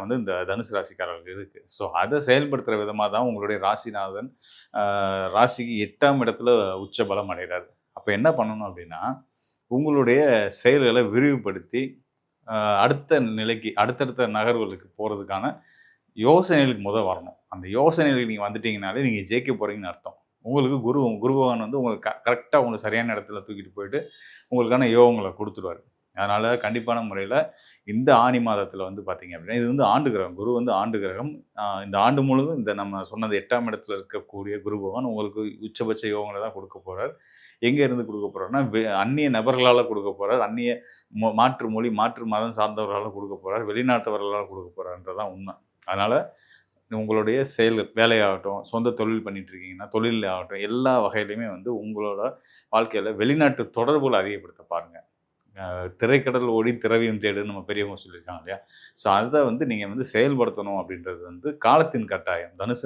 வந்து இந்த தனுசு ராசிக்காரர்களுக்கு இருக்கு. ஸோ அத செயல்படுத்துற விதமா தான் உங்களுடைய ராசிநாதன் ராசிக்கு 8ஆம் இடத்துல உச்ச பலம் அடைகிறாரு. அப்ப என்ன பண்ணணும் அப்டின்னா, உங்களுடைய செயல்கள விரிவுபடுத்தி, அ அடுத்த நிலைக்கு, அடுத்தடுத்த நகர்வுகளுக்கு போறதுக்கான யோசனைகளுக்கு வரணும். அந்த யோசனைகளுக்கு நீங்க வந்துட்டீங்கனாலே, நீங்க ஜெயிக்க போறீங்கன்னு அர்த்தம். உங்களுக்கு குரு பகவான் வந்து உங்களுக்கு கரெக்ட்டா உங்கள சரியான இடத்துல தூக்கிட்டு போயிட்டு, உங்களுக்கான யோகங்கள குடுத்துருவாரு. அதனால கண்டிப்பான முறையில இந்த ஆனி மாதத்தில வந்து பார்த்தீங்க அப்படின்னா, இது வந்து ஆண்டு கிரகம். குரு வந்து ஆண்டு கிரகம். இந்த ஆண்டு முழுவதும் இந்த நம்ம சொன்னது 8ஆம் இடத்துல இருக்கக்கூடிய குரு பகவான் உங்களுக்கு உச்சபட்ச யோகங்கள தான் குடுக்க போறார். எங்க இருந்து குடுக்க போறார்ன்னா, அந்நிய நபர்களால குடுக்க போறார். அந்நிய மாற்று மொழி, மாற்று மதம் சார்ந்தவர்களால குடுக்க போறார். வெளிநாட்டவர்களால குடுக்க போறார்ன்றது தான் உண்ம. அதனால உங்களுடைய செயல்கள், வேலையாகட்டும், சொந்த தொழில் பண்ணிட்டு இருக்கீங்கன்னா, தொழில்ல ஆகட்டும், எல்லா வகையிலயுமே வந்து உங்களோட வாழ்க்கையில வெளிநாட்டு தொடர்புகள அதிகப்படுத்த பாருங்க. திரைக்கடல் ஓடி திரவியம் தேடுன்னு நம்ம பெரியவங்க சொல்லியிருக்காங்க இல்லையா? ஸோ அத வந்து நீங்க வந்து செயல்படுத்தணும் அப்படின்றது வந்து காலத்தின் கட்டாயம். தனுசு